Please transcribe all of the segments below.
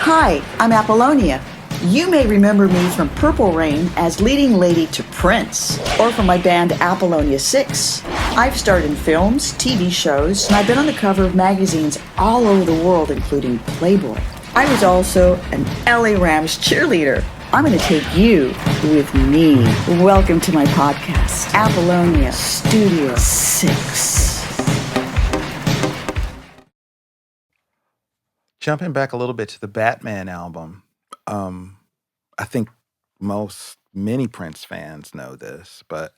Hi, I'm Apollonia. You may remember me from Purple Rain as leading lady to Prince, or from my band Apollonia 6. I've starred in films, TV shows, and I've been on the cover of magazines all over the world, including Playboy. I was also an LA Rams cheerleader. I'm going to take you with me. Welcome to my podcast, Apollonia Studio 6. Jumping back a little bit to the Batman album, I think many Prince fans know this, but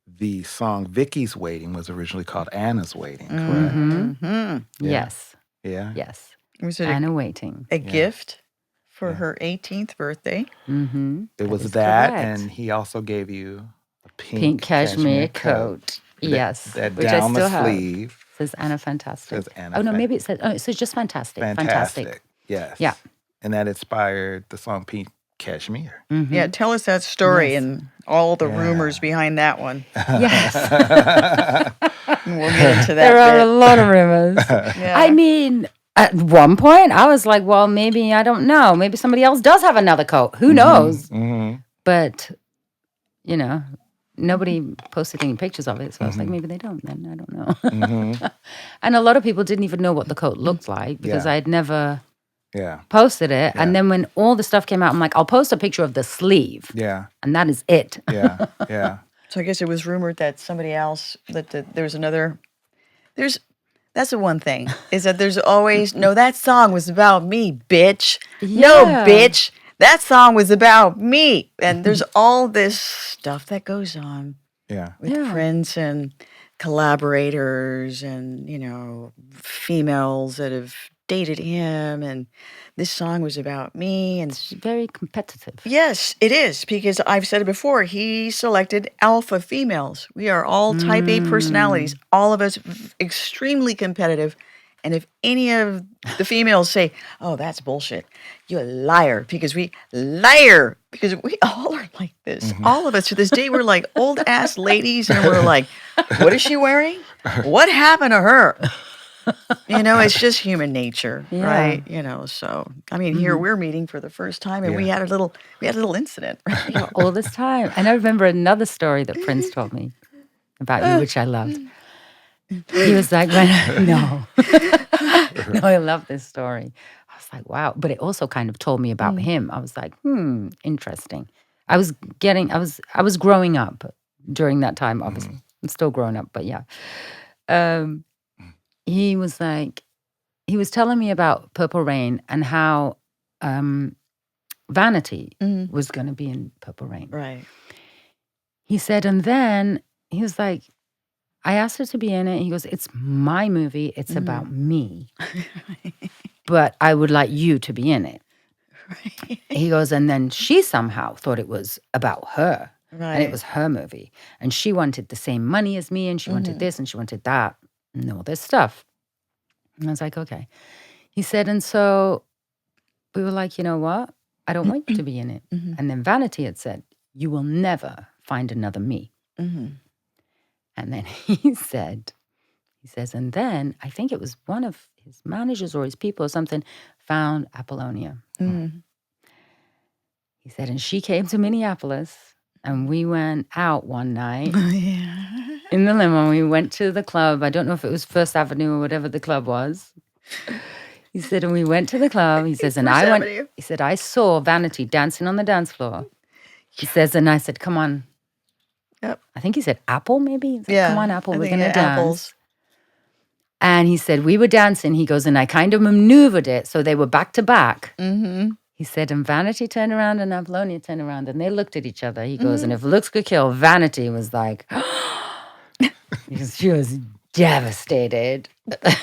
the song Vicky's Waiting was originally called Anna's Waiting, correct? Yeah. Yes. Yeah? Yes. Was it Anna Waiting. a gift for her 18th birthday? It was is that, correct. and he also gave you a Pink cashmere coat. Yes. That which down I still the sleeve. Have. Says Anna Fantastic. Says Anna oh, no, maybe it says just Fantastic. Fantastic. Yes. Yeah. And that inspired the song Pink Cashmere. Mm-hmm. Yeah, tell us that story and all the rumors behind that one. Yes. And we'll get into that There are bit. a lot of rumors. Yeah. I mean, at one point, I was like, well, maybe, I don't know. Maybe somebody else does have another coat. Who knows? Mm-hmm. But, you know, nobody posted any pictures of it. So I was like, maybe they don't then. I don't know. And a lot of people didn't even know what the coat looked like because I had never posted it. And then when all the stuff came out, I'm like, I'll post a picture of the sleeve. Yeah. And that is it. Yeah. Yeah. So I guess it was rumored that somebody else, that there's another, that's the one thing, is that there's always, no, that song was about me, bitch. No, bitch, that song was about me. And there's all this stuff that goes on with Prince and collaborators and, you know, females that have dated him, and this song was about me. And It's very competitive. yes, it is, because I've said it before, he selected alpha females. We are all type A personalities, all of us extremely competitive. And if any of the females say, oh, that's bullshit, you're a liar, because we all are like this. All of us to this day, we're like old ass ladies, and we're like, what is she wearing? What happened to her? You know, it's just human nature, right? You know, so I mean, here we're meeting for the first time, and we had a little incident, right? All this time. And I remember another story that Prince told me about you, which I loved. He was like, no, I love this story. I was like, wow. But it also kind of told me about him. I was like, interesting. I was growing up during that time, obviously. I'm still growing up, but yeah. He was telling me about Purple Rain and how Vanity was going to be in Purple Rain. Right. He said, and then he was like, I asked her to be in it. He goes, it's my movie. It's about me. But I would like you to be in it. Right. He goes, and then she somehow thought it was about her. Right. And it was her movie. And she wanted the same money as me, and she wanted this, and she wanted that, and all this stuff. And I was like, okay. He said, and so we were like, you know what? I don't want you to be in it. And then Vanity had said, you will never find another me. And then he says, and then I think it was one of his managers or his people or something found Apollonia. He said, and she came to Minneapolis, and we went out one night in the limo. We went to the club. I don't know if it was First Avenue or whatever the club was. He said, and we went to the club. He says, and I went. He said, I saw Vanity dancing on the dance floor. He says, and I said, come on. Yep. I think he said Apple, maybe. He said, come on, Apple, we're going to dance. Apples. And he said, we were dancing. He goes, and I kind of maneuvered it so they were back to back. He said, and Vanity turned around and Apollonia turned around, and they looked at each other. He goes, and if looks could kill, Vanity was like, because she was devastated.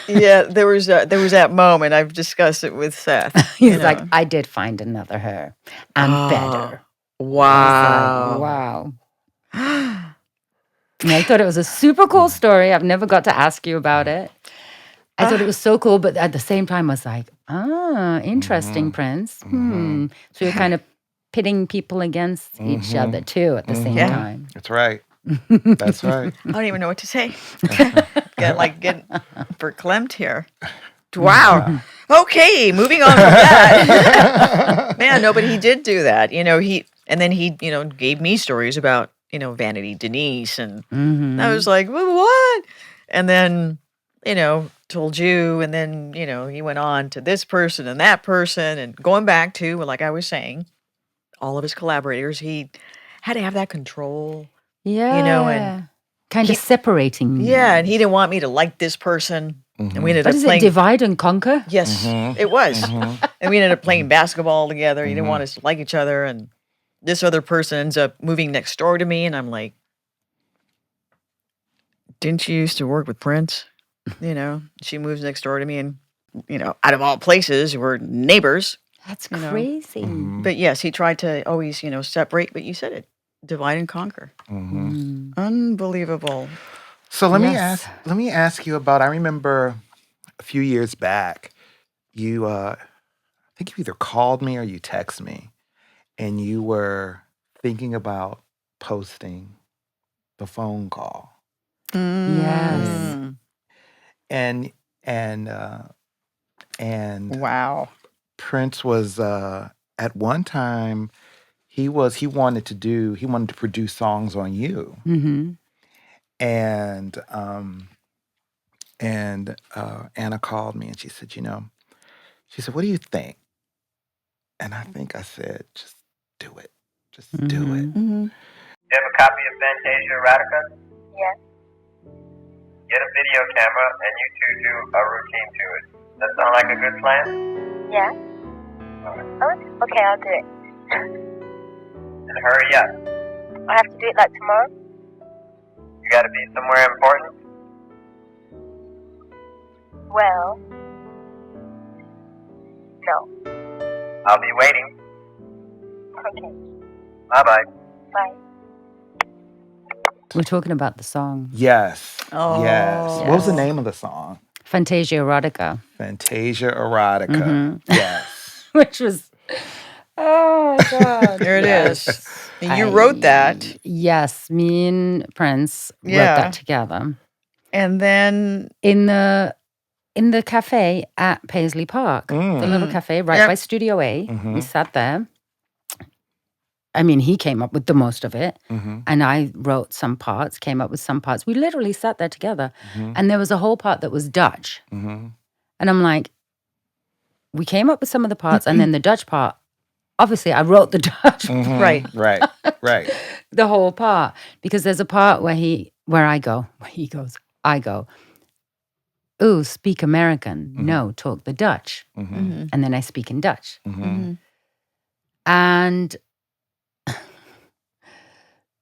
Yeah, there was that moment. I've discussed it with Seth. He's like, I did find another her, and better. Wow. Like, wow. And I thought it was a super cool story. I've never got to ask you about it. I thought it was so cool, but at the same time, I was like, interesting, Prince. So you're kind of pitting people against each other, too, at the same time. That's right. That's right. I don't even know what to say. Getting verklempt here. Wow. Okay, moving on from that. Man, no, but he did do that. And then he, gave me stories about, Vanity Denise. And I was like, what? And then, told you. And then, he went on to this person and that person. And going back to, like I was saying, all of his collaborators, he had to have that control. Yeah. And kind of separating. yeah, and he didn't want me to like this person. And we ended What up is playing. it, divide and conquer? Yes, it was. And we ended up playing basketball together. He didn't want us to like each other. And this other person ends up moving next door to me. And I'm like, didn't you used to work with Prince? She moves next door to me. And, out of all places, we're neighbors. That's crazy. But yes, he tried to always, separate. But you said it, divide and conquer. Unbelievable. So let Yes. me ask you about. I remember a few years back, you I think you either called me or you texted me, and you were thinking about posting the phone call, Yes. and and and Wow. Prince was at one time he wanted to produce songs on you, Mm-hmm. and Anna called me and she said, what do you think? And I think I said, just do it. Just do it. Mm-hmm. You have a copy of Fantasia Erotica? Yes. Get a video camera and you two do a routine to it. That sound like a good plan? Yeah. Oh, okay, I'll do it. And hurry up. I have to do it like tomorrow? You gotta be somewhere important? Well, no. I'll be waiting. Okay, Bye-bye. bye. We're talking about the song Yes. Oh. Yes. What was the Yes. name of the song? Fantasia Erotica, Fantasia Erotica. Yes. which was, oh my God. There it Yes. is. And you wrote that. Yes, me and Prince wrote Yeah. that together And then, in the cafe at Paisley Park, the little cafe right Yep. by Studio A. Mhm. We sat there. I mean, he came up with the most of it, and I wrote some parts, came up with some parts. We literally sat there together, and there was a whole part that was Dutch. And I'm like, we came up with some of the parts, and then the Dutch part, obviously I wrote the Dutch, right. Right. the whole part, because there's a part where he goes, I go, ooh, speak American. No, talk the Dutch. And then I speak in Dutch. And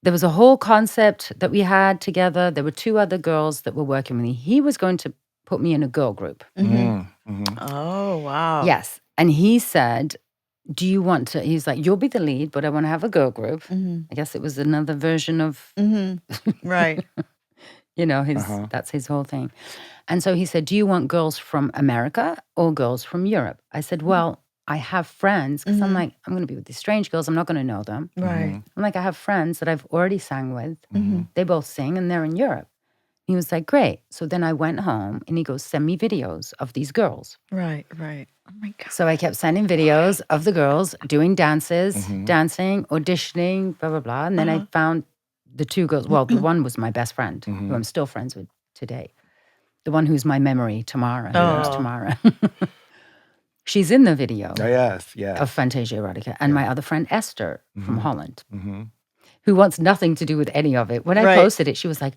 there was a whole concept that we had together. There were two other girls that were working with me. He was going to put me in a girl group. Oh, wow. Yes. And he said, do you want to, he's like, you'll be the lead, but I want to have a girl group. I guess it was another version of, Right. that's his whole thing. And so he said, do you want girls from America or girls from Europe? I said, well, I have friends, because I'm like, I'm going to be with these strange girls. I'm not going to know them. Right. I'm like, I have friends that I've already sang with. They both sing and they're in Europe. He was like, great. So then I went home and he goes, send me videos of these girls. Right. Right. Oh, my God. So I kept sending videos of the girls doing dances, dancing, auditioning, blah, blah, blah. And then I found the two girls. Well, the one was my best friend, who I'm still friends with today. The one who's my memory, Tamara. Her name's Tamara. She's in the video Oh, yes. Yes. of Fantasia Erotica. And my other friend, Esther, from Holland, who wants nothing to do with any of it. When I Right. posted it, she was like,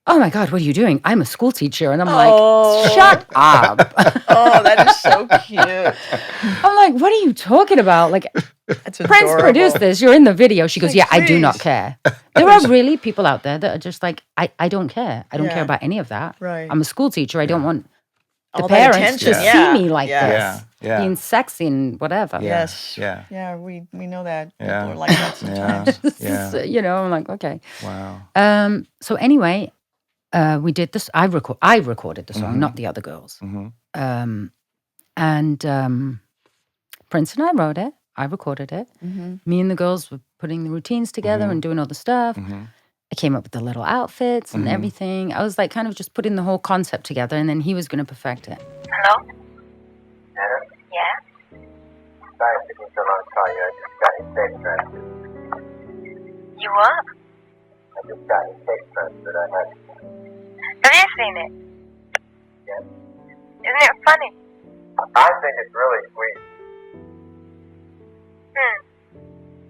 oh my God, what are you doing? I'm a school teacher. And I'm Oh. like, shut up. Oh, that is so cute. I'm like, what are you talking about? Like, That's Prince adorable. produced this. You're in the video. She goes, Like, yeah, I do not please. care. There are really people out there that are just like, I don't care. I don't Yeah. care about any of that. Right. I'm a school teacher. I don't want the All that parents to attention. see Yeah. me like Yeah. this. Yeah. Being sexy and whatever. Yeah. Yes. Yeah. Yeah, we know that. Yeah. People are like that sometimes. Yeah. So, I'm like, okay. Wow. So anyway, we did this. I recorded the song, not the other girls. And Prince and I wrote it. I recorded it. Me and the girls were putting the routines together and doing all the stuff. I came up with the little outfits and everything. I was like kind of just putting the whole concept together, and then he was going to perfect it. Hello? Sorry it took me so long to call you. I just got your text transfer. You what? I just got your text transfer. I had Have you seen it? yeah. Isn't it funny? I think it's really sweet.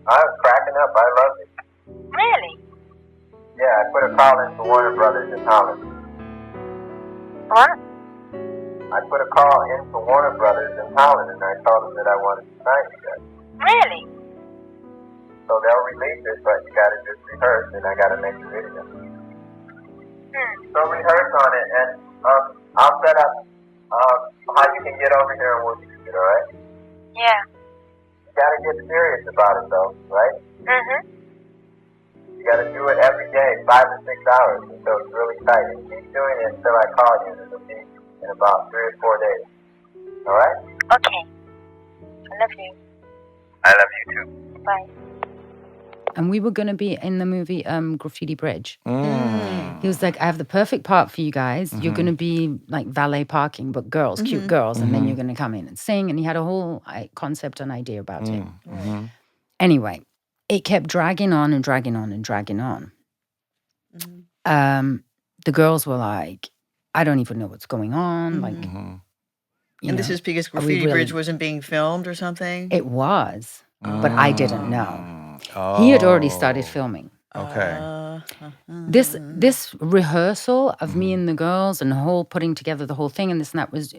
I was cracking up. I loved it. Really? Yeah, I put a call in for Warner Brothers in Holland. What? I put a call in for Warner Brothers in Holland, and I told them that I wanted to sign you guys. Really? So they'll release it, but you gotta just rehearse, and I gotta make a video. So rehearse on it, and I'll set up how you can get over here and we'll shoot it, alright? Yeah. You gotta get serious about it, though, right? You gotta do it every day, 5 to 6 hours, until it's really tight. And keep doing it until I call you, and it'll be in about 3 or 4 days. Alright? Okay. I love you. I love you too. Bye. And we were going to be in the movie Graffiti Bridge. He was like, I have the perfect part for you guys. You're going to be like valet parking, but girls, cute girls. And then you're going to come in and sing. And he had a whole concept and idea about it. Anyway, it kept dragging on and dragging on and dragging on. The girls were like, I don't even know what's going on. Like, you And this know, is because are we Graffiti really- Bridge wasn't being filmed or something? It was, but I didn't know. He had already started filming. Okay. This rehearsal of me and the girls and putting together the whole thing and this and that was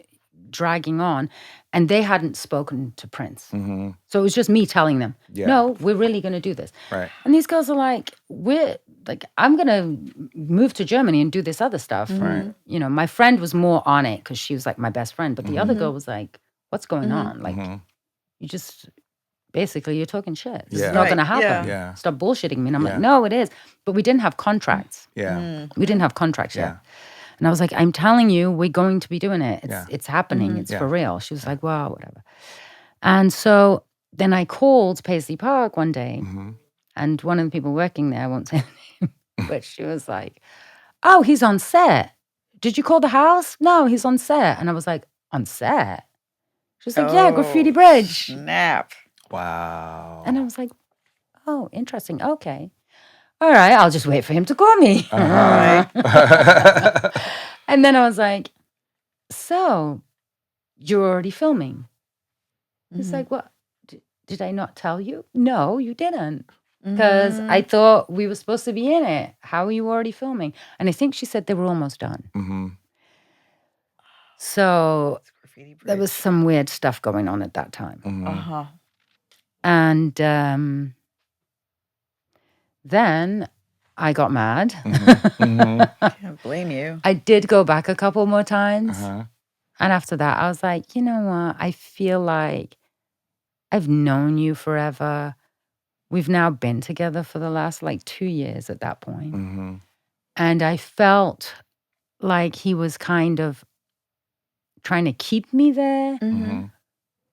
dragging on, and they hadn't spoken to Prince. So it was just me telling them, no, we're really going to do this. Right. And these girls are like, I'm going to move to Germany and do this other stuff. Right. You know, my friend was more on it because she was like my best friend, but the other girl was like, what's going on? Like, you just... Basically, you're talking shit. This is not going to happen. Yeah. Stop bullshitting me. And I'm like, no, it is. But we didn't have contracts. Yeah. We didn't have contracts yet. And I was like, I'm telling you, we're going to be doing it. It's happening. It's for real. She was like, well, whatever. And so then I called Paisley Park one day. And one of the people working there, I won't say the name, but she was like, oh, he's on set. Did you call the house? No, he's on set. And I was like, on set? She was like, yeah, Graffiti Bridge. Snap. Wow. And I was like, oh, interesting. Okay. All right, I'll just wait for him to call me. And then I was like, so you're already filming? He's like, what? Did I not tell you? No, you didn't. Because I thought we were supposed to be in it. How are you already filming? And I think she said they were almost done. So there was some weird stuff going on at that time. And then I got mad. Can't blame you. I did go back a couple more times. And after that, I was like, you know what? I feel like I've known you forever. We've now been together for the last 2 years at that point. And I felt like he was kind of trying to keep me there.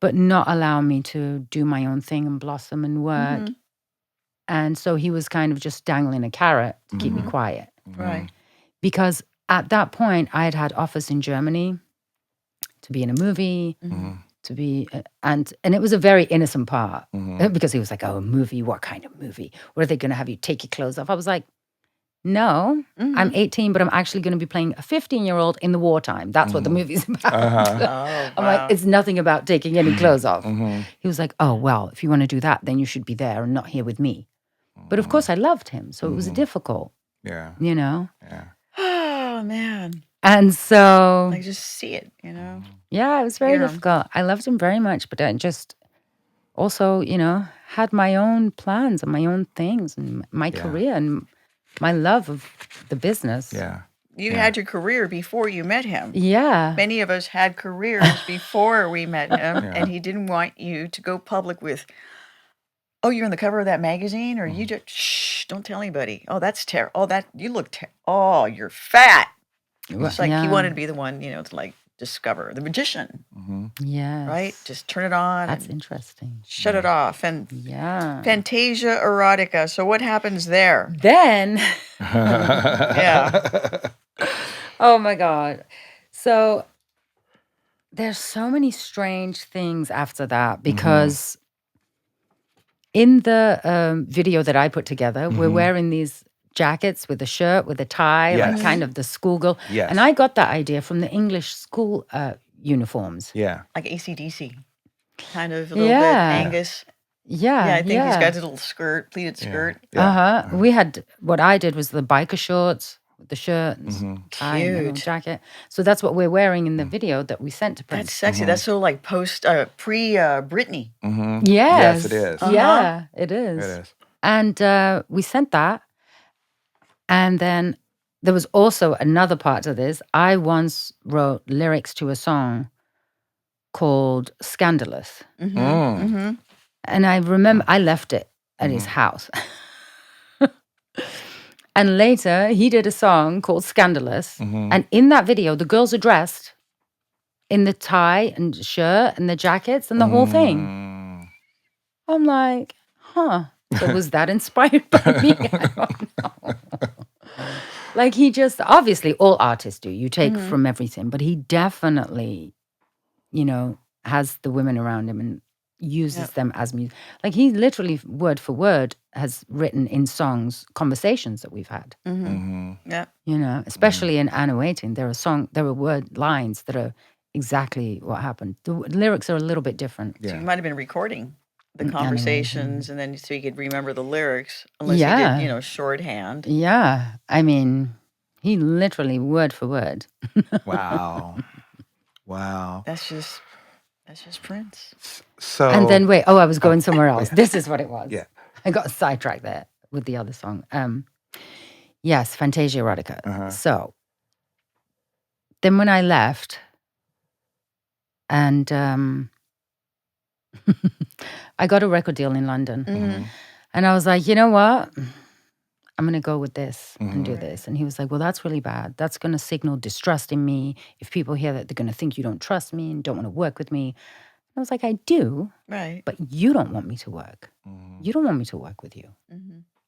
But not allow me to do my own thing and blossom and work. And so he was kind of just dangling a carrot to keep me quiet. Right. Because at that point, I had had offers in Germany to be in a movie, to be, and it was a very innocent part. Because he was like, oh, a movie? What kind of movie? What are they going to have you take your clothes off? I was like, no, I'm 18, but I'm actually going to be playing a 15-year-old in the wartime. That's what the movie's about. I'm like, it's nothing about taking any clothes off. He was like, oh, well, if you want to do that, then you should be there and not here with me. But of course, I loved him. So it was difficult, you know? Oh, man. And so... I just see it, you know? Yeah, it was very difficult. I loved him very much, but I just also, you know, had my own plans and my own things and my career and my love of the business. You had your career before you met him. Yeah. Many of us had careers before we met him, and he didn't want you to go public with, oh, you're on the cover of that magazine, or you just, shh, don't tell anybody. Oh, that's terrible. Oh, you look oh, you're fat. It's like he wanted to be the one, you know, to like discover the magician. Yes. Right? Just turn it on. That's and interesting. shut it off. And Yeah. Fantasia, Erotica. So what happens there? Then, Yeah. oh my God. So there's so many strange things after that because in the video that I put together, we're wearing these jackets with a shirt, with a tie, like kind of the schoolgirl. Yes. And I got that idea from the English school uniforms. Yeah. Like AC/DC. Kind of a little bit Angus. Yeah. Yeah, I think he's got a little skirt, pleated skirt. Yeah. We had, what I did was the biker shorts with the shirt and tie and the little Cute. jacket. So that's what we're wearing in the video that we sent to Prince. That's sexy. That's so like pre-Britney. Yes, Yes. it is. Yeah, it is. It is. And we sent that. And then there was also another part to this. I once wrote lyrics to a song called Scandalous. And I remember I left it at his house. And later he did a song called Scandalous. And in that video, the girls are dressed in the tie and shirt and the jackets and the whole thing. I'm like, huh. So was that inspired by me? I don't know. Like he just, obviously all artists do. You take from everything. But he definitely, has the women around him and uses them as music. Like he literally, word for word, has written in songs conversations that we've had. Yeah. Especially in Anna Waiting, there are word lines that are exactly what happened. The lyrics are a little bit different. So you might have been recording the conversations, and then so you could remember the lyrics, unless you did, shorthand. Yeah, I mean, he literally word for word. Wow. That's just Prince. So And then wait, I was going somewhere else. This is what it was. Yeah. I got sidetracked there with the other song. Yes, Fantasia Erotica. So then when I left, and I got a record deal in London, and I was like, you know what? I'm going to go with this and do this. And he was like, well, that's really bad. That's going to signal distrust in me. If people hear that, they're going to think you don't trust me and don't want to work with me. And I was like, I do. Right. But you don't want me to work. You don't want me to work with you.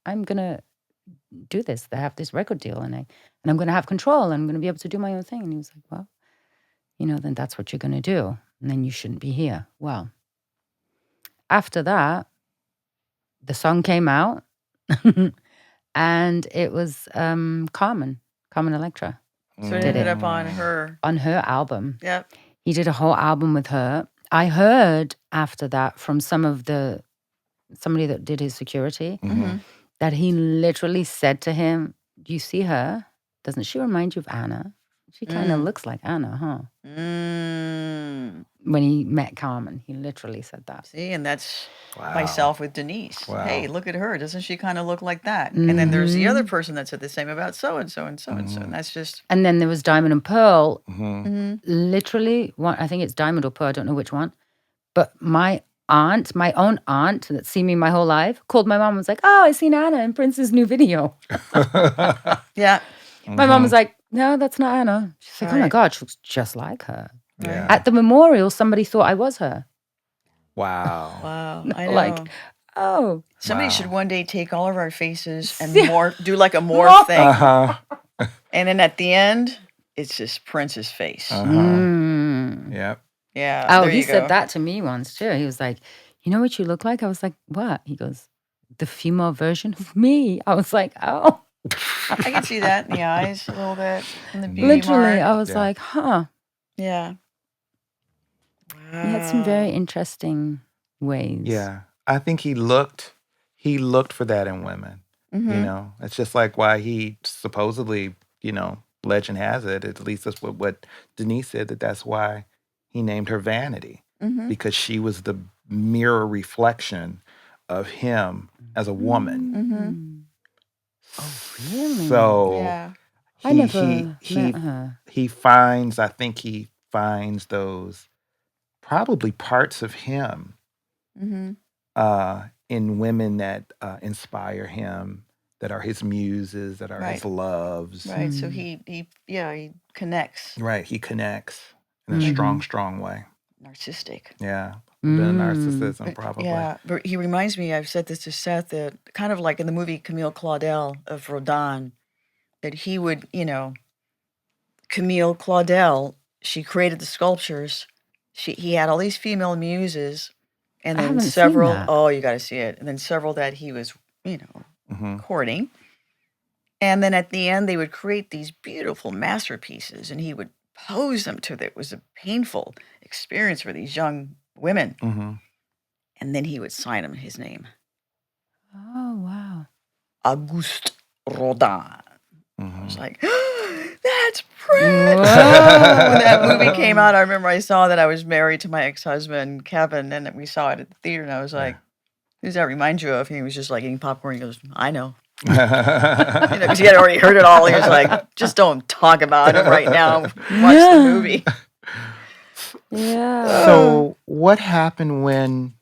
I'm going to do this. I have this record deal and I'm going to have control and I'm going to be able to do my own thing. And he was like, well, then that's what you're going to do. And then you shouldn't be here. Well, after that, the song came out and it was Carmen Electra. So it ended up on her album. Yep. He did a whole album with her. I heard after that from somebody that did his security that he literally said to him, do you see her? Doesn't she remind you of Anna? She kind of looks like Anna, huh? When he met Carmen, he literally said that. See, and that's myself with Denise. Wow. Hey, look at her. Doesn't she kind of look like that? And then there's the other person that said the same about so-and-so and so-and-so. And that's just... And then there was Diamond and Pearl. Literally, I think it's Diamond or Pearl, I don't know which one. But my own aunt that's seen me my whole life, called my mom and was like, oh, I seen Anna in Prince's new video. Yeah. My mom was like, no, that's not Anna. She's like, oh my God, she looks just like her. Yeah. At the memorial, somebody thought I was her. Wow. Wow. I know. Like, oh. Somebody should one day take all of our faces and do like a morph thing. And then at the end, it's just Prince's face. Yep. Yeah. Oh, there he you said go. that to me once too. He was like, you know what you look like? I was like, what? He goes, the female version of me. I was like, oh. I can see that in the eyes a little bit. In the beauty Literally, mark. I was like, huh. Yeah. He had some very interesting ways. Yeah. I think he looked for that in women. It's just like why he supposedly, legend has it, at least that's what Denise said, that's why he named her Vanity, because she was the mirror reflection of him as a woman. Oh, really? So Yeah. I never met her. he finds those probably parts of him in women that inspire him, that are his muses, that are his loves. Right. So he connects. Right. He connects in a strong way. Narcissistic. Yeah. A bit of narcissism, probably. Yeah. But he reminds me, I've said this to Seth, that kind of like in the movie Camille Claudel of Rodin, that he would, Camille Claudel, she created the sculptures he had all these female muses, and I then haven't seen several. that. Oh, you got to see it. And then several that he was, Mm-hmm. courting. And then at the end, they would create these beautiful masterpieces, and he would pose them to them. It was a painful experience for these young women. Mm-hmm. And then he would sign them his name, Oh, wow. Auguste Rodin. I Mm-hmm. was like, that's Prince. Whoa. When that movie came out, I remember I saw that I was married to my ex-husband, Kevin, and we saw it at the theater, and I was like, who does that remind you of? And he was just like eating popcorn. He goes, I know. Because he had already heard it all. He was like, just don't talk about it right now. Watch the movie. Yeah. So, what happened when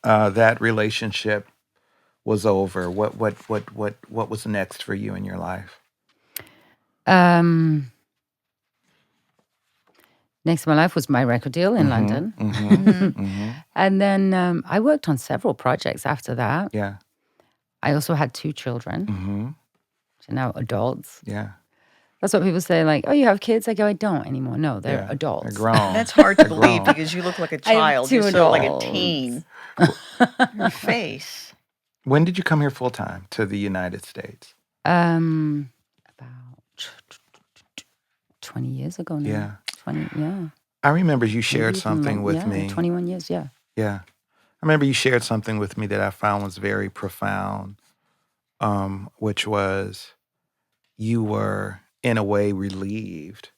that relationship was over? What was next for you in your life? Next in my life was my record deal in London. And then I worked on several projects after that. Yeah. I also had 2 children, which are now adults. Yeah. That's what people say, like, oh, you have kids? I go, I don't anymore. No, they're Yeah. adults. They're grown. That's hard to They're believe grown. because you look like a I have child. 2 You're so like a adults. teen. Your face. When did you come here full time to the United States? About 20 years ago now. Yeah. 20, yeah. I remember you shared Maybe even something like- with yeah, me. 21 years, yeah. Yeah. I remember you shared something with me that I found was very profound, which was you were, in a way, relieved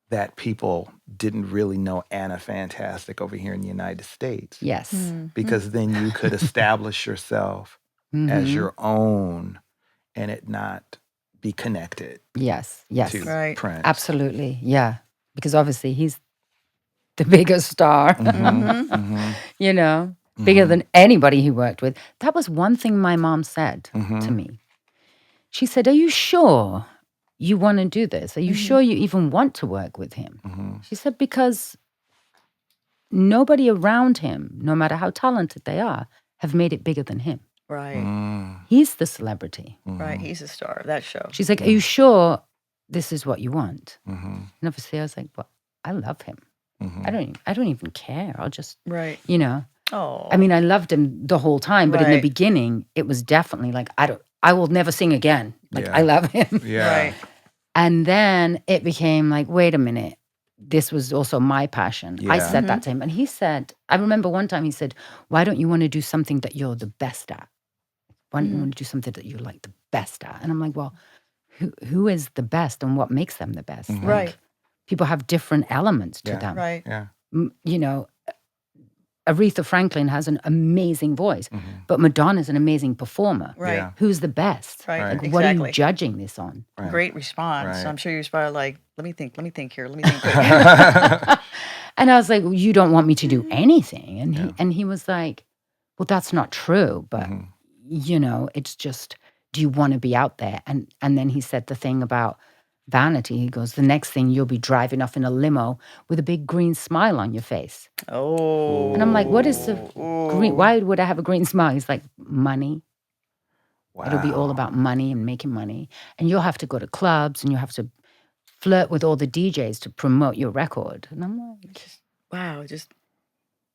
that people didn't really know Anna Fantastic over here in the United States. Yes. Because then you could establish yourself as your own and it not be connected Yes, yes. to Right. Prince. Absolutely, yeah. Because obviously he's the biggest star, you know, bigger than anybody he worked with. That was one thing my mom said to me. She said, are you sure you want to do this? Are you sure you even want to work with him? She said, because nobody around him, no matter how talented they are, have made it bigger than him. Right. He's the celebrity. Right. He's a star of that show. She's like, are you sure this is what you want? And obviously I was like, well, I love him. I don't even care. I'll just, Right. you know. Oh. I mean, I loved him the whole time, but in the Right. beginning, it was definitely like, I will never sing again. Like, Yeah. I love him. Yeah. Right. And then it became like, wait a minute. This was also my passion. I Yeah. said that to him. And he said, I remember one time he said, why don't you want to do something that you're the best at? Why don't you want to do something that you're like the best at? And I'm like, well, who is the best and what makes them the best? Like, Right. people have different elements to Yeah. them. Right. Yeah. You know, Aretha Franklin has an amazing voice, but Madonna's an amazing performer. Right. Yeah. Who's the best? Right. Right. Like, what are Exactly. you judging this on? Right. Great response. Right. I'm sure you responded like, let me think here. Let me think quick. And I was like, well, you don't want me to do anything. And he was like, well, that's not true. But, you know, it's just, do you want to be out there? And then he said the thing about vanity. He goes, the next thing you'll be driving off in a limo with a big green smile on your face. Oh. And I'm like, what is the green? Why would I have a green smile? He's like, money. Wow. It'll be all about money and making money. And you'll have to go to clubs and you'll have to flirt with all the DJs to promote your record. And I'm like, Wow. Just.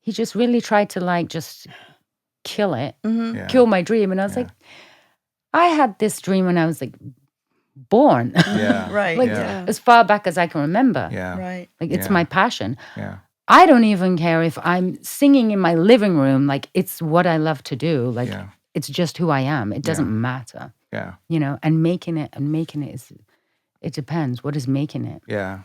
he just really tried to like just kill it, Yeah. kill my dream. And I was like, I had this dream when I was like born. Yeah. Right. Like Yeah. as far back as I can remember. Yeah. Right. Like it's Yeah. my passion. Yeah. I don't even care if I'm singing in my living room. Like it's what I love to do. Like Yeah. it's just who I am. It doesn't matter, Yeah. you know, and making it is, it depends. What is making it? Yeah.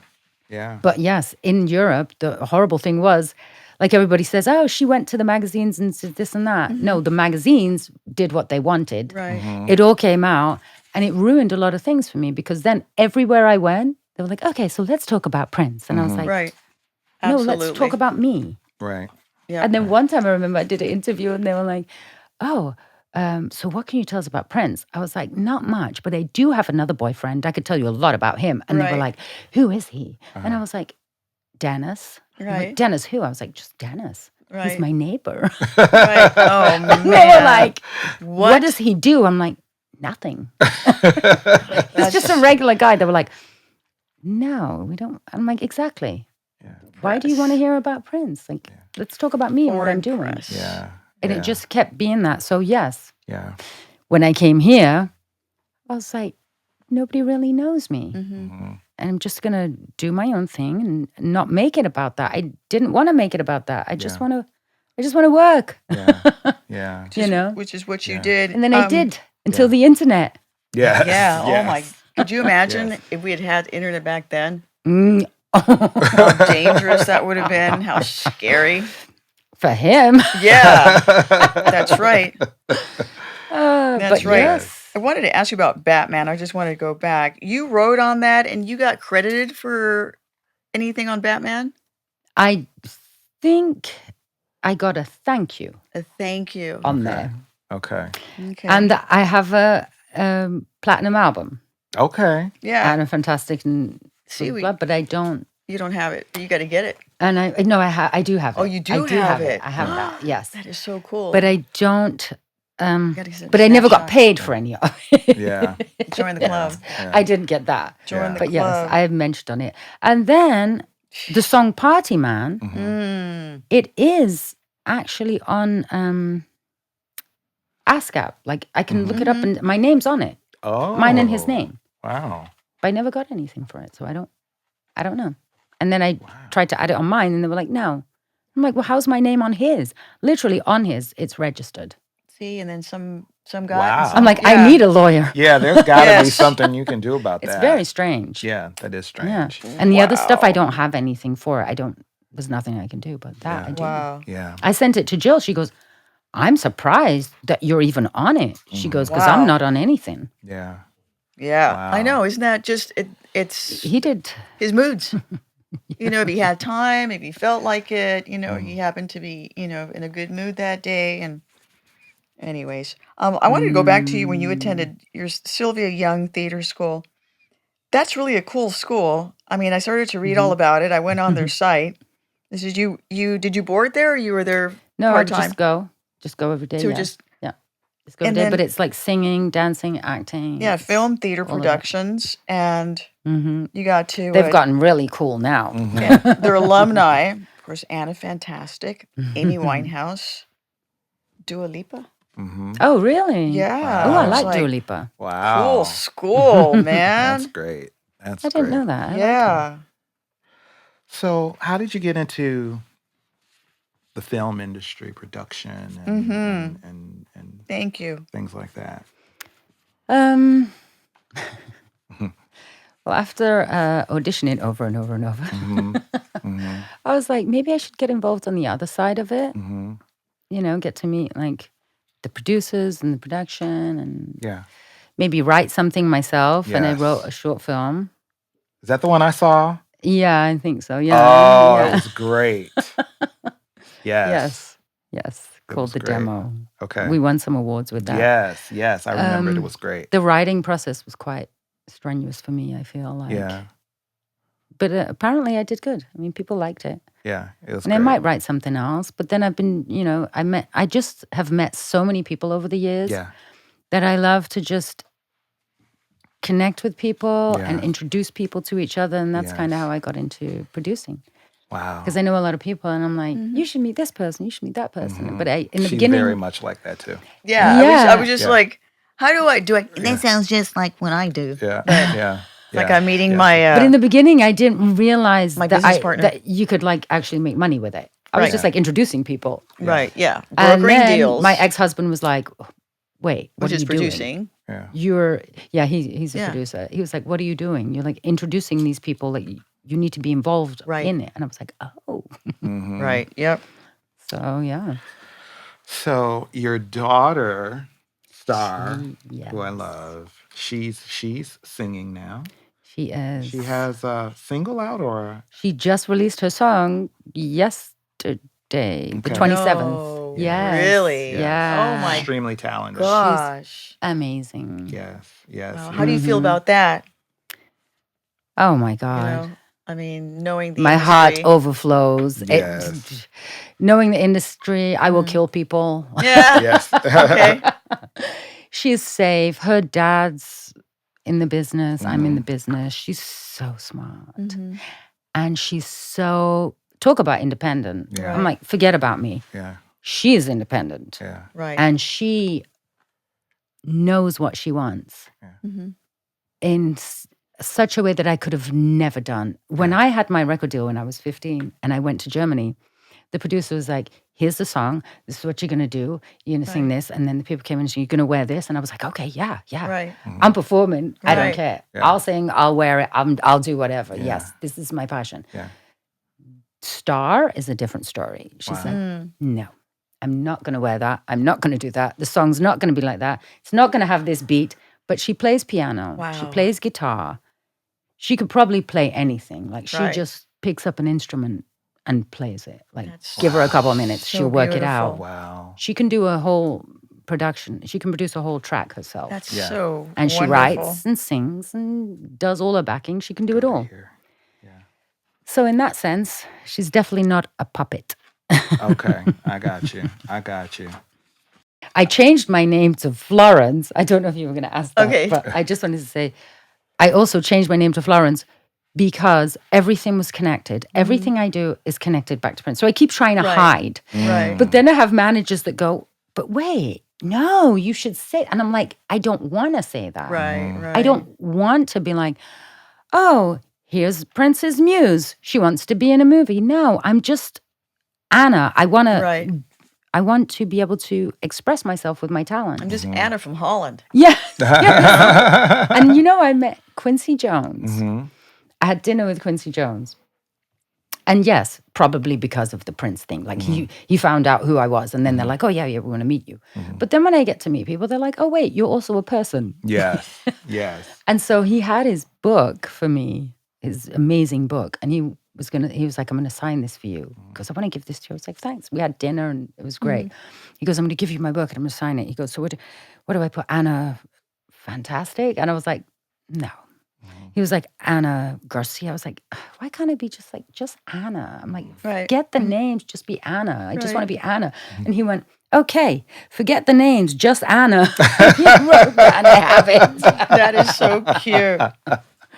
Yeah. But yes, in Europe, the horrible thing was, like everybody says, oh, she went to the magazines and said this and that. No, the magazines did what they wanted. Right. It all came out and it ruined a lot of things for me because then everywhere I went, they were like, okay, so let's talk about Prince. And I was like, Right. no, Absolutely. let's talk about me. Right. Yeah. And then one time I remember I did an interview and they were like, oh, so what can you tell us about Prince? I was like, not much, but I do have another boyfriend. I could tell you a lot about him. And they were Right. like, who is he? And I was like, Dennis. I'm like, Right. Dennis who? I was like, just Dennis. Right. He's my neighbor. Right. Oh And man. they were like, what does he do? I'm like, nothing. He's just a regular guy. They were like, no, we don't. I'm like, exactly. why do you want to hear about Prince? Like, let's talk about me and what I'm doing. Press. Yeah. And it just kept being that. So yes, Yeah. when I came here, I was like, nobody really knows me. Mm-hmm. And I'm just going to do my own thing and not make it about that. I didn't want to make it about that. I just want to work. Yeah. Yeah. You know? Which is what you did. And then I did until the internet. Yeah. Yeah. Yes. Oh my. Could you imagine if we had internet back then? Mm. How dangerous that would have been. How scary. For him. Yeah. That's right. That's but right. yes. I wanted to ask you about Batman. I just wanted to go back. You wrote on that and you got credited for anything on Batman? I think I got a thank you A thank you. on there. Okay. Okay. And I have a platinum album Okay. yeah. and a fantastic and See, blood, but I don't. you don't have it. You got to get it. And I do have it. Oh, you do I do have have it. I have that. Yes, That is so cool. but I don't. Gotta send a But I never got snapshot. paid for any of it. Yeah. Join the club. Yeah. I didn't get that. Join the But yes, club. I have mentioned on it. And then the song Party Man, Mm. it is actually on ASCAP. Like I can look it up and my name's on it. Oh. Mine and his name. Wow. But I never got anything for it. So I don't know. And then I tried to add it on mine and they were like, no. I'm like, well, how's my name on his? Literally on his, it's registered. See, and then some guy. Wow. I'm like, Yeah. I need a lawyer. Yeah, there's got to be Yes. something you can do about It's that. very strange. Yeah, that is Yeah. strange. And the other stuff, I Wow. don't have anything for it. There's nothing I can do, but that Yeah. I do. Wow. Yeah. I sent it to Jill. She goes, I'm surprised that you're even on it. She goes, because Wow. I'm not on anything. Yeah. Yeah. Wow. I know. Isn't that just it's He did. his moods? You know, if he had time, if he felt like it, you know, he happened to be, you know, in a good mood that day. And anyways, I wanted to go back to you when you attended your Sylvia Young Theater School. That's really a cool school. I mean, I started to read all about it. I went on their site. This is you did you board there or you were there No, I part-time? just go every day. So yeah. just Just go and every day. then- But it's like singing, dancing, acting. yeah, film theater all of it. productions, and Hmm. you got to They've gotten really cool now. yeah, their alumni, of course, Anna Fantastic, Amy Winehouse, Dua Lipa. Mm-hmm. Oh, really? Yeah. Oh, I was like Dua Lipa. Wow. Cool school, man. That's great. That's I didn't great. know that. I like Yeah. So, how did you get into the film industry, production, and, and Thank you. things like that? Well, after auditioning over and over and over, Mm-hmm. I was like, maybe I should get involved on the other side of it. Mm-hmm. You know, get to meet like the producers and the production and Yeah. maybe write something myself. And I Yes. wrote a short film. Is that the one I saw? Yeah, I think so. Yeah. Oh, yeah. it was great. Yes. Yes. It Called was the great. demo. Okay. We won some awards with that. Yes. I remembered it was great. The writing process was quite strenuous for me, I feel like. Yeah. But apparently I did good. I mean, people liked it. Yeah. It was And great. I might write something else. But then I've been, you know, I just have met so many people over the years Yeah. that I love to just connect with people and Yeah. introduce people to each other. And that's kind of Yes. how I got into producing. Wow. Because I know a lot of people and I'm like, you should meet this person, you should meet that person. But in the She's beginning, very much like that too. Yeah. I Yeah. was just Yeah. like, how do I do it? That sounds just like what I do. Yeah. Yeah. Like yeah. I'm meeting yeah. my but in the beginning, I didn't realize My that business partner. that you could like actually make money with it. I was Right. just like introducing people. right, yeah, And brokering then deals, my ex-husband was like, wait, what which are is you doing? producing. Yeah. He's a Yeah. producer. He was like, what are you doing? You're like introducing these people, like you need to be involved Right. in it. And I was like, oh. Mhm. Right. Yep. So yeah. So your daughter, Star, Yes. who I love, she's singing now. She is. She has a single out or a, She just released her song yesterday, the Okay. 27th. No, Yes. really? Yeah. Oh my extremely talented. gosh. Amazing. Yes. Yes. Wow. How do you feel about that? Oh my You God. know, I mean, knowing the My heart industry. overflows. Yes. Knowing the industry, I will kill people. Yeah. Yes. Okay. She's safe. Her dad's in the business. I'm in Mhm. the business. She's so smart. Mhm. And she's so talk about independent. Yeah. I'm like, forget about me. Yeah. She is independent. Yeah. Right. And she knows what she wants in such a way that I could have never done. When I had my record deal when I was 15 and I went to Germany, the producer was like, here's the song. This is what you're going to do. You're going to sing this. And then the people came in and said, you're going to wear this. And I was like, okay, yeah. Right. I'm performing. I don't Right. care. Yeah. I'll sing. I'll wear it. I'll do whatever. Yeah. Yes, this is my passion. Yeah. Star is a different story. She said, no, I'm not going to wear that. I'm not going to do that. The song's not going to be like that. It's not going to have this beat. But she plays piano. Wow. She plays guitar. She could probably play anything. Like she Right. just picks up an instrument and plays it. Like That's give her a couple of minutes. so She'll work it beautiful. out. Wow. She can do a whole production. She can produce a whole track herself. That's Yeah. so and she wonderful. writes and sings and does all her backing. She can do it all. Here. So in that sense, she's definitely not a puppet. Okay. I got you. I got you. I changed my name to Florence. I don't know if you were going to ask that, Okay. but I just wanted to say, I also changed my name to Florence because everything was connected. Everything I do is connected back to Prince. So I keep trying to Right. hide. Right. But then I have managers that go, but wait, no, you should say, and I'm like, I don't want to say that. Right. Right. I don't want to be like, oh, here's Prince's muse. She wants to be in a movie. No, I'm just Anna. I want to. Right. I want to be able to express myself with my talent. I'm just Anna from Holland. Yeah. And I met Quincy Jones. Mm-hmm. I had dinner with Quincy Jones. And yes, probably because of the Prince thing. Like he found out who I was. And then they're like, oh, yeah, we want to meet you. But then when I get to meet people, they're like, oh, wait, you're also a person. Yes. Yes. And so he had his book for me, his amazing book. And he was like, I'm going to sign this for you because I want to give this to you. I was like, thanks. We had dinner and it was great. He goes, I'm going to give you my book and I'm going to sign it. He goes, so what do I put? Anna Fantastic? And I was like, no. He was like, Anna Garcia. I was like, why can't it be just Anna? I'm like, Right. forget the names, just be Anna. I just Right. want to be Anna. And he went, okay, forget the names, just Anna. He wrote that and I have it. That is so cute.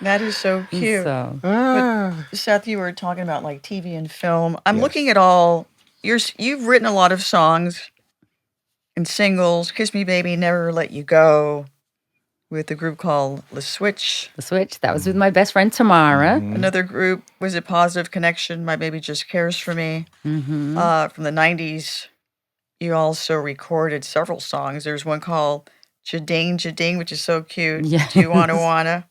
That is so cute. So, Seth, you were talking about like TV and film. I'm looking at all you've written a lot of songs and singles. Kiss Me Baby, Never Let You Go with a group called The Switch. The Switch, that was with my best friend Tamara. Another group was a Positive Connection. My Baby Just Cares for Me. Mm-hmm. From the 90s, you also recorded several songs. There's one called Jading Jading, which is so cute. Yes. Do You Wanna?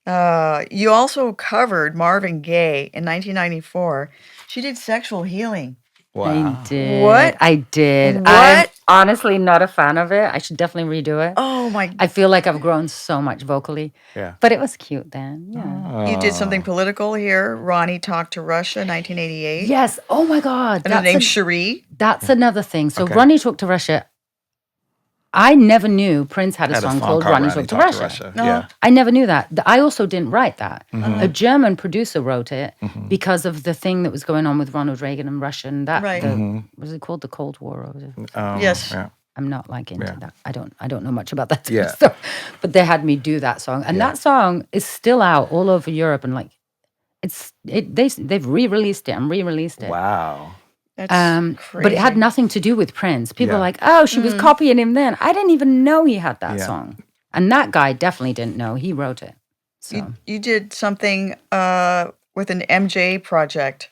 You also covered Marvin Gaye in 1994. She did Sexual Healing. Wow. I did. What? I did. What? I'm honestly not a fan of it. I should definitely redo it. Oh my! I feel like I've grown so much vocally. Yeah. But it was cute then. Yeah. You did something political here. Ronnie Talked to Russia, 1988. Yes. Oh my God. And her name's Cherie. That's another thing. So Okay. Ronnie Talked to Russia. I never knew Prince had a Had song called Ronnie Talked to Russia. No. Yeah. I never knew that. I also didn't write that. Mm-hmm. A German producer wrote it because of the thing that was going on with Ronald Reagan and Russia and that. Right. What was it called? The Cold War? Or was it? Yes. Yeah. I'm not like into Yeah. that. I don't know much about that type Yeah. of stuff. But they had me do that song, and that song is still out all over Europe, and like they've re-released it and re-released it. Wow. That's crazy. But it had nothing to do with Prince. People Yeah. are like, oh, she was copying him then. I didn't even know he had that Yeah. song, and that guy definitely didn't know. He wrote it. So You did something with an MJ project,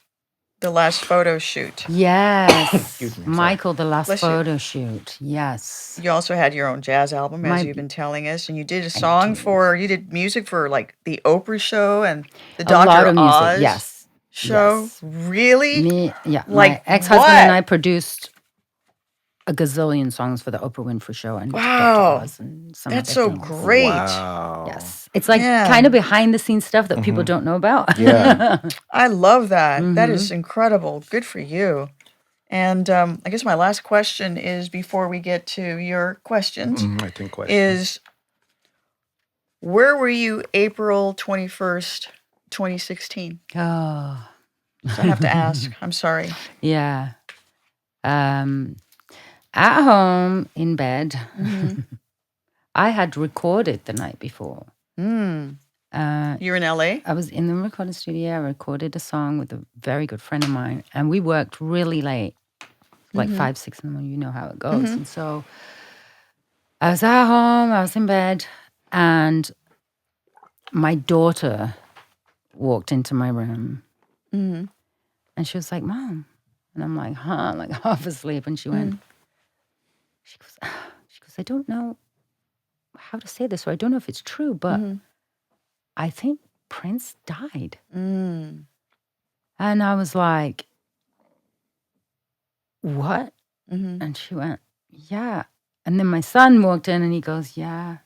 the last photo shoot. yes, Excuse me, sorry. Michael, the last Bless you. photo shoot. Yes. You also had your own jazz album, as you've been telling us, and you did a song you did music for like the Oprah show and the A lot Dr. of music. Oz Yes. show. Yes. Really? My Like ex-husband what? and I produced a gazillion songs for the Oprah Winfrey Show and Wow. Dr. Oz and some That's other so things. great. Wow. Yes, it's like Yeah. kind of behind the scenes stuff that people don't know about. Yeah. I love that. That Mm-hmm. is incredible. Good for you. And I guess my last question is before we get to your questions I think question. is where were you April 21st, 2016? Oh, So I have to ask. I'm sorry. yeah. At home in bed, I had recorded the night before. Mm. You're in LA? I was in the recording studio. I recorded a song with a very good friend of mine, and we worked really late, like 5, 6 in the morning. You know how it goes. And so I was at home. I was in bed, and my daughter walked into my room, and she was like, "Mom," and I'm like, "Huh?" Like half asleep, and she went. She goes, "I don't know how to say this, or I don't know if it's true, but I think Prince died." And I was like, "What?" And she went, "Yeah." And then my son walked in and he goes, "Yeah."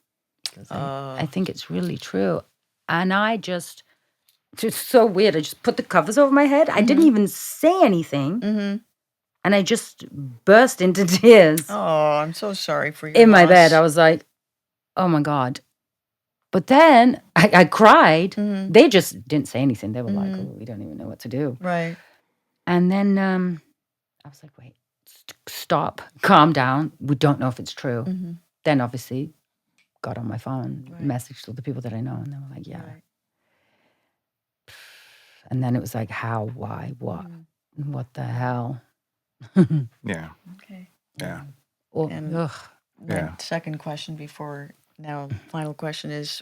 He goes, I think it's really true. And I just so weird. I just put the covers over my head. I didn't even say anything. And I just burst into tears. Oh, I'm so sorry for your in my loss. bed. I was like, "Oh my God." But then I cried. They just didn't say anything. They were like, "Oh, we don't even know what to do." Right. And then I was like, "Wait, stop, calm down. We don't know if it's true." Then obviously got on my phone, messaged all the people that I know, and they were like, "Yeah." Right. And then it was like, how, why, what the hell? Yeah. Okay. Yeah. Well, And- ugh. My second question before now, final question is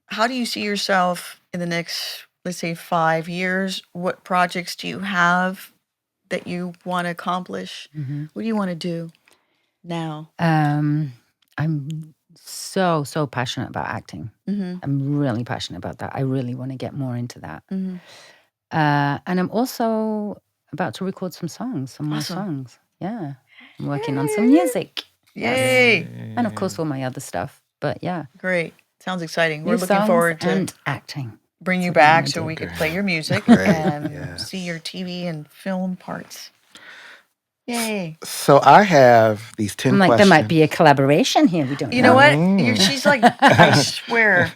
how do you see yourself in the next, let's say, 5 years? What projects do you have that you want to accomplish? What do you want to do now? I'm so passionate about acting. I'm really passionate about that. I really want to get more into that. And I'm also about to record some more songs. Yeah. I'm working on some music. Yay! And of course, all my other stuff. But yeah. Great. Sounds exciting. New We're looking songs forward to and acting. bring you That's what I'm back gonna so do. we could play your music Great, and yes. see your TV and film parts. Yay. So I have these 10 I'm like, questions. there might be a collaboration here. We don't know. You know what? She's like, I swear,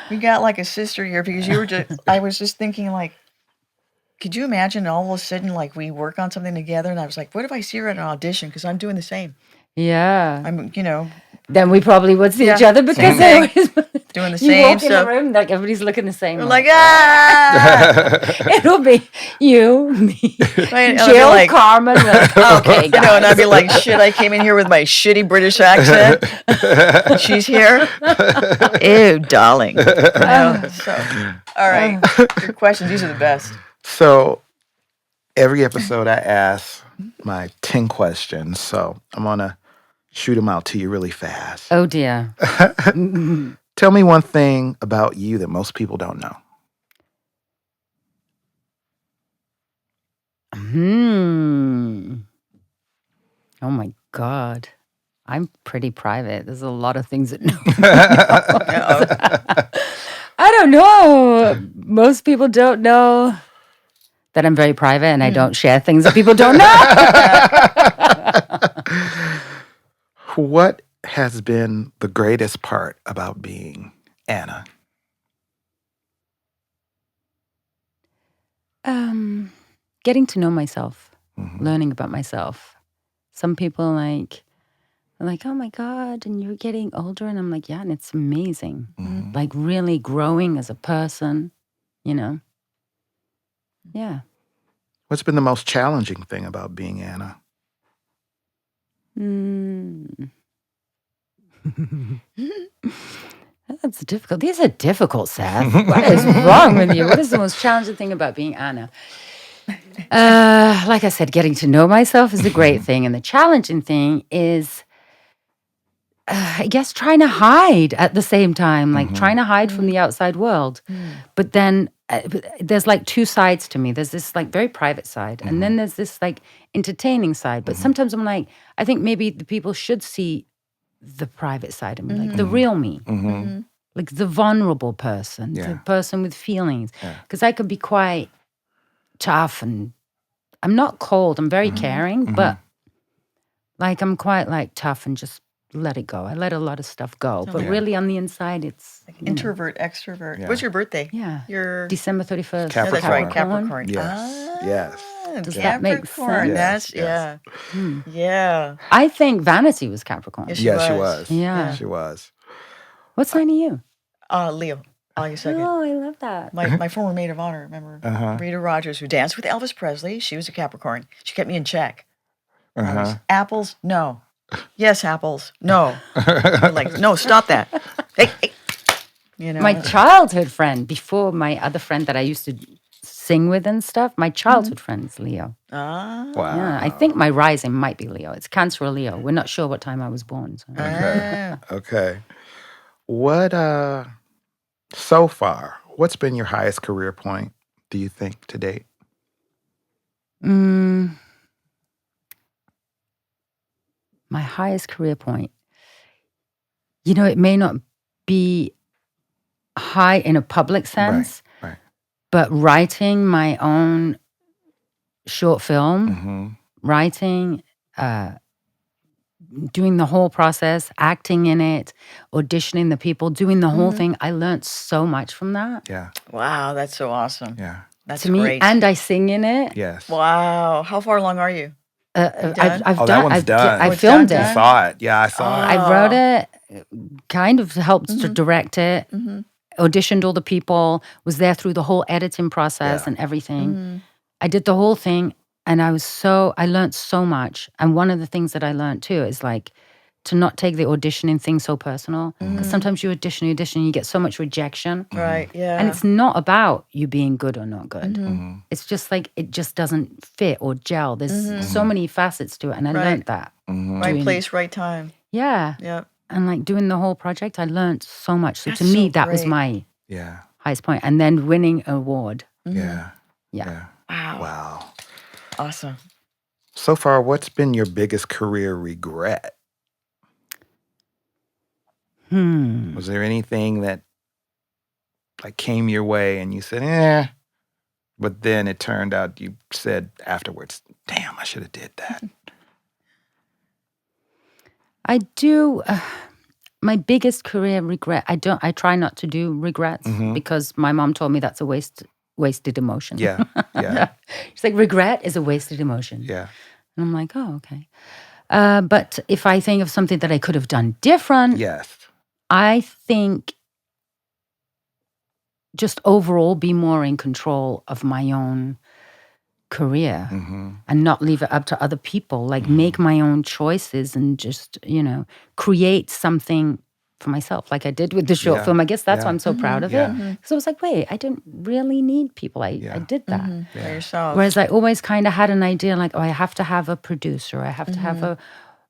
we got like a sister here because I was just thinking like, could you imagine all of a sudden like we work on something together and I was like, what if I see her at an audition? Because I'm doing the same. Yeah. I'm, Then we probably would see each Yeah, other because same they thing. always Doing the you same walk in stuff. the room like everybody's looking the same. We're like, ah! It'll be you, me, Right, and I'll be Jill, like- Carmen. We're like, okay, guys. And I'd be like, shit, I came in here with my shitty British accent. She's here. Ew, darling. All right. Your questions, these are the best. So every episode I ask my 10 questions. So I'm going to shoot them out to you really fast. Oh dear. Tell me one thing about you that most people don't know. Oh my God. I'm pretty private. There's a lot of things that nobody knows. I don't know. Most people don't know that I'm very private and I don't share things that people don't know. What has been the greatest part about being Anna? Getting to know myself, learning about myself. Some people are like, "Oh my God," and you're getting older. And I'm like, yeah, and it's amazing. Like really growing as a person, Yeah. What's been the most challenging thing about being Anna? That's difficult. These are difficult, Seth. What is wrong with you? What is the most challenging thing about being Anna? Like I said, getting to know myself is a great thing. And the challenging thing is, I guess, trying to hide at the same time, like trying to hide from the outside world. But then there's like two sides to me. There's this like very private side. And then there's this like entertaining side. But sometimes I'm like, I think maybe the people should see the private side of me, like the real me. Like the vulnerable person, the person with feelings. Because I could be quite tough and I'm not cold. I'm very caring, but like I'm quite like tough and just let it go. I let a lot of stuff go. But really on the inside, it's Like introvert, extrovert. Yeah. What's your birthday? Yeah. Your December 31st. Yeah, that's right, Capricorn. Capricorn. Yes. Yes. Does that make Capricorn. sense? That's Yes. yeah. I think Vanity was Capricorn. Yes, Yes, she was. Yeah. She was. What's 9 of you? Leo, August 2nd. Oh, I love that. My former maid of honor, remember? Rita Rogers, who danced with Elvis Presley. She was a Capricorn. She kept me in check. Always, apples? No. Yes, apples. No. Like, no, stop that. Hey. You know? My childhood friend, before my other friend that I used to sing with and stuff, my childhood friend's Leo. Ah. Wow. Yeah, I think my rising might be Leo. It's Cancer or Leo. We're not sure what time I was born. So. Okay. What, so far, what's been your highest career point, do you think, to date? My highest career point. You know, it may not be high in a public sense, Right. but writing my own short film, writing, doing the whole process, acting in it, auditioning the people, doing the whole thing. I learned so much from that. Yeah. Wow, that's so awesome. Yeah. That's To me, great. and I sing in it. Yes. Wow. How far along are you? I've Oh, that done. one's done. I it's filmed done, it. I saw it. Yeah, I saw it. I wrote it, kind of helped to direct it, auditioned all the people, was there through the whole editing process and everything. I did the whole thing, and I learned so much. And one of the things that I learned too is like to not take the auditioning thing so personal. Because sometimes you audition, you get so much rejection. Right, yeah. And it's not about you being good or not good. It's just like it just doesn't fit or gel. There's so many facets to it, and I learned that. Right place, right time. Yeah. Yep. And like doing the whole project, I learned so much. So That's to me, so that was great. my Yeah. highest point. And then winning an award. Yeah. Yeah. Wow. Wow. Awesome. So far, what's been your biggest career regret? Was there anything that like came your way and you said, but then it turned out you said afterwards, damn, I should have did that. I do. My biggest career regret. I try not to do regrets because my mom told me that's a wasted emotion. Yeah. Yeah. She's like, regret is a wasted emotion. Yeah. And I'm like, oh, okay. But if I think of something that I could have done different, Yes. I think just overall be more in control of my own career and not leave it up to other people. Like make my own choices and just, create something for myself like I did with the short film. I guess that's why I'm so proud of it. So I was like, wait, I didn't really need people. I did that. By yourself. Whereas I always kind of had an idea like, oh, I have to have a producer, I have to have a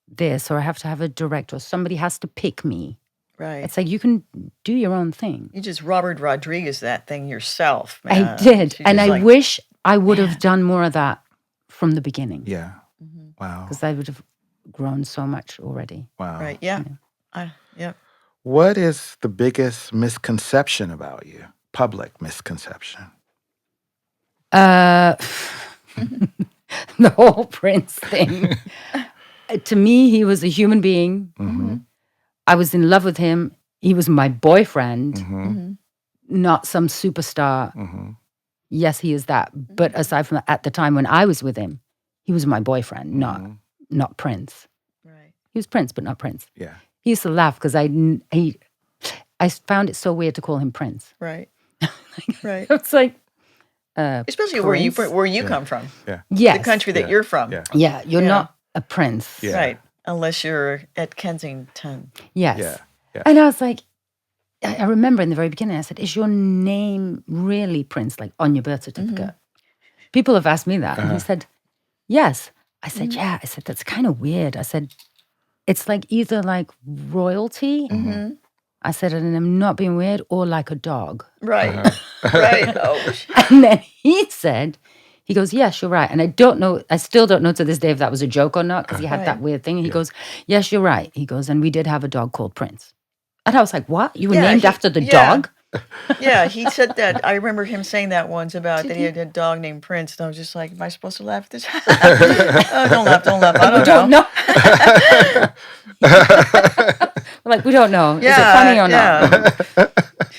this, or I have to have a director, or somebody has to pick me. Right. It's like you can do your own thing. You just Robert Rodriguez that thing yourself, man. I did. She And just I like, wish I would have done more of that from the beginning. Yeah. Wow. Because I would have grown so much already. Wow. Right, yeah. Yep. What is the biggest misconception about you? Public misconception. The whole Prince thing. To me, he was a human being. I was in love with him. He was my boyfriend, not some superstar. Yes, he is that. But aside from that, at the time when I was with him, he was my boyfriend, not Prince. Right. He was Prince, but not Prince. Yeah. He used to laugh because I found it so weird to call him Prince. Right. Right. It's like, Especially Prince? where you come from. Yeah. yes, The country that you're from. Yeah. yeah, you're Yeah. not a prince. Yeah. Right. Unless you're at Kensington. Yes. Yeah. Yeah. And I was like, I remember in the very beginning, I said, is your name really Prince, like on your birth certificate? People have asked me that. And he said, yes. I said, yeah. I said, that's kind of weird. I said, it's like either like royalty. I said, and I'm not being weird, or like a dog. Right. Right. Oh. And then he said, he goes, yes, you're right. And I still don't know to this day if that was a joke or not, because he had that weird thing. And he goes, yes, you're right. He goes, and we did have a dog called Prince. And I was like, what? You were named after the dog? Yeah, he said that. I remember him saying that once about that he had a dog named Prince. And I was just like, am I supposed to laugh at this? Oh, don't laugh. I don't know. We're like, we don't know. Yeah, Is it funny or not?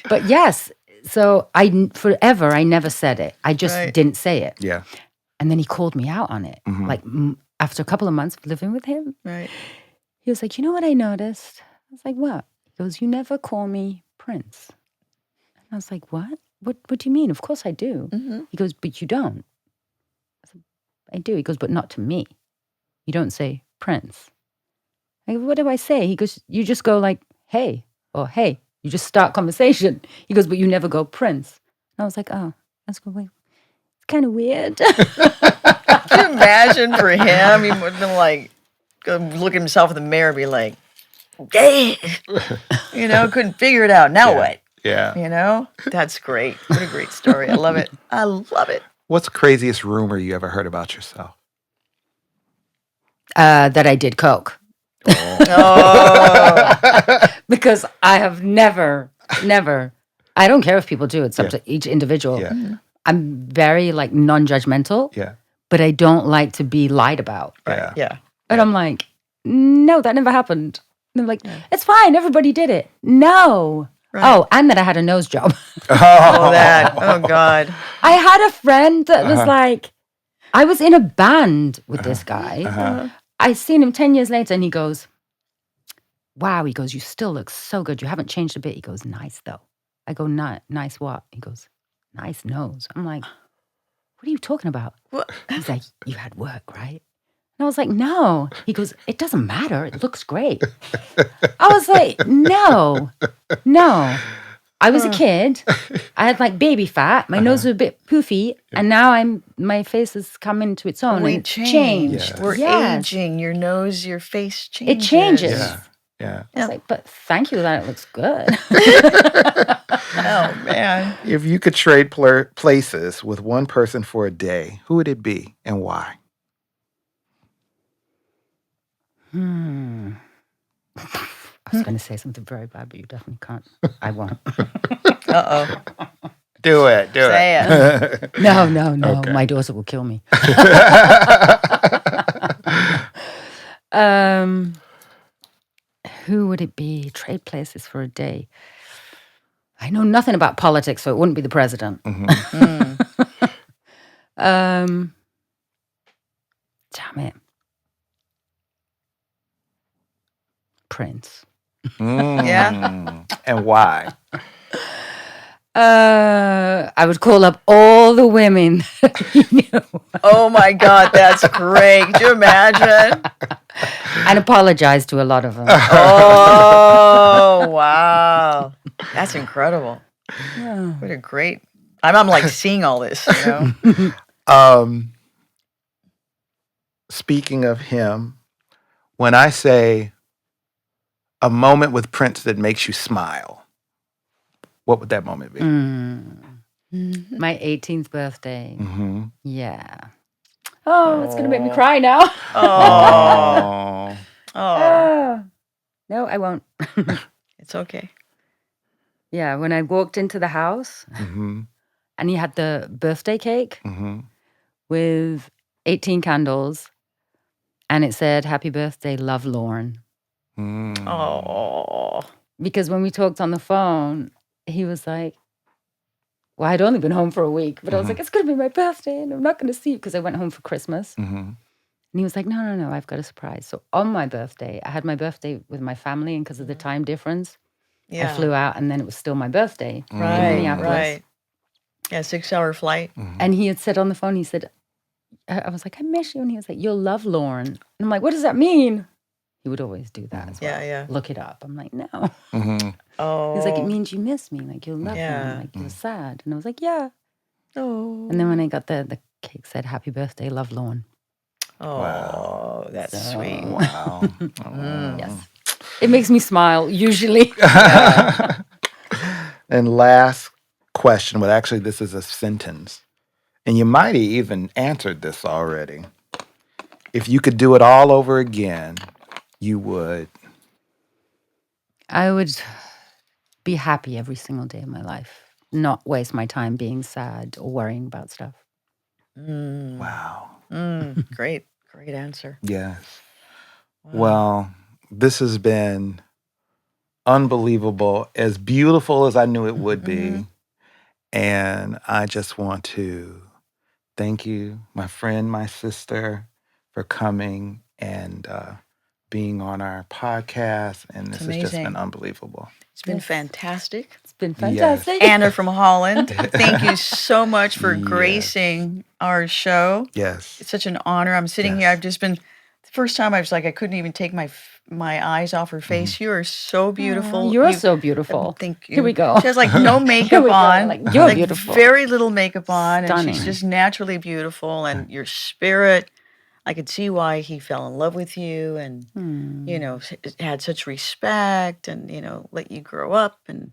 But yes. So forever, I never said it. I just didn't say it. Yeah. And then he called me out on it. Like after a couple of months of living with him. Right. He was like, you know what I noticed? I was like, what? He goes, you never call me Prince. And I was like, what? What do you mean? Of course I do. He goes, but you don't. I said, I do. He goes, but not to me. You don't say Prince. I go, what do I say? He goes, you just go like, hey, or hey. You just start conversation. He goes, but you never go Prince. And I was like, oh, that's good. It's kind of weird. Can you imagine for him? He would have been like, go look at himself in the mirror and be like, "Gay," couldn't figure it out. Now what? Yeah. That's great. What a great story. I love it. I love it. What's the craziest rumor you ever heard about yourself? That I did coke. Oh, Because I have never, I don't care if people do. It's up to each individual. Yeah. I'm very like non-judgmental, Yeah. but I don't like to be lied about. Yeah. yeah. And I'm like, no, that never happened. And they're like, it's fine. Everybody did it. No. Right. Oh, and that I had a nose job. Oh, that. Oh, God. I had a friend that was like, I was in a band with this guy. I seen him 10 years later and he goes, wow. He goes, you still look so good. You haven't changed a bit. He goes, nice though. I go, nice what? He goes, nice nose. I'm like, what are you talking about? What? He's like, you had work, right? And I was like, no. He goes, it doesn't matter. It looks great. I was like, no. I was a kid. I had like baby fat. My nose was a bit poofy. And now my face has come into its own. We and changed. Yes. We're Yes. aging. Your nose, your face changes. It changes. Yeah. I was like, but thank you that it looks good. Oh, man. If you could trade places with one person for a day, who would it be and why? I was going to say something very bad, but you definitely can't. I won't. Uh-oh. Do it. Say it. No. Okay. My daughter will kill me. Who would it be? Trade places for a day. I know nothing about politics, so it wouldn't be the president. Damn it. Prince. Yeah? And why? I would call up all the women that he knew Oh, my God. That's great. Could you imagine? and apologize to a lot of them. Oh, wow. That's incredible. What a great. I'm like seeing all this, Speaking of him, when I say a moment with Prince that makes you smile, what would that moment be? My 18th birthday. Mm-hmm. Yeah. Oh, it's going to make me cry now. Oh. Oh. No, I won't. It's okay. Yeah, when I walked into the house Mm-hmm. and he had the birthday cake Mm-hmm. with 18 candles and it said, Happy birthday, love, Lauren. Mm. Oh. Because when we talked on the phone, he was like, well, I'd only been home for a week, but I was like, it's going to be my birthday and I'm not going to see you because I went home for Christmas. Mm-hmm. And he was like, no, I've got a surprise. So on my birthday, I had my birthday with my family, and because of the time difference, Yeah. I flew out and then it was still my birthday in Right. Minneapolis. Right. Yeah, 6-hour flight. And he had said on the phone, he said, I was like, I miss you. And he was like, you'll love Lauren. And I'm like, what does that mean? He would always do that as well. Yeah. Look it up. I'm like, no. Mm-hmm. Oh. He's like, it means you miss me. Like, you'll love Yeah. me. Like, you're sad. And I was like, yeah. Oh. And then when I got the cake said, Happy birthday, love, Lauren. Oh, Wow. that's So- sweet. Wow. Yes. It makes me smile, usually. And last question, well, actually, this is a sentence. And you might have even answered this already. If you could do it all over again, you would. I would be happy every single day of my life, not waste my time being sad or worrying about stuff. Wow. Great answer. Yes. Well, this has been unbelievable, as beautiful as I knew it would be. And I just want to thank you, my friend, my sister, for coming and being on our podcast, and this has just amazing. been unbelievable. It's been fantastic. It's been Yes. fantastic. Anna from Holland, thank you so much for Yes. gracing our show. Yes. It's such an honor. I'm sitting here. Yes. I've just been, the first time I was like, I couldn't even take my eyes off her face. You are so beautiful. You're so beautiful. Thank you. Here we go. She has like no makeup we go. on. Like, you're beautiful. Very little makeup on. And she's Stunning. just naturally beautiful. And your spirit, I could see why he fell in love with you and, you know, had such respect and, you know, let you grow up. And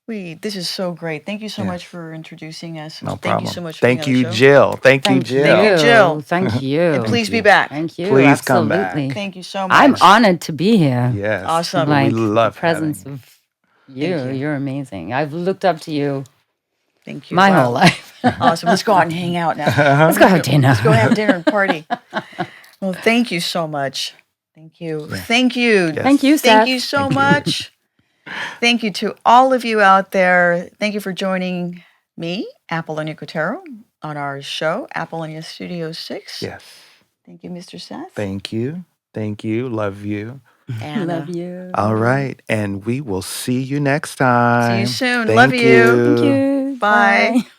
this is so great. Thank you so much for introducing us. No Thank problem. you so much for Thank being on you, the show. Jill. Thank you, Thank Jill. Thank you, Jill. Thank you. And please be you. back. Thank you. Please come back. Absolutely. Thank you so much. I'm honored to be here. Yes. Awesome. Like we love the presence having of you. Thank you. You're amazing. I've looked up to you Thank you. my Wow. whole life. Awesome. Let's go out and hang out now. Let's go have dinner. Let's go have dinner and party. Well, thank you so much. Thank you. Thank you. Yes. Thank you, Seth. Thank you so much. Thank you to all of you out there. Thank you for joining me, Apollonia Kotero, on our show, Apollonia Studio 6. Yes. Thank you, Mr. Seth. Thank you. Thank you. Love you. Anna. Love you. All right. And we will see you next time. See you soon. Thank Love you. Thank you. Bye. Bye.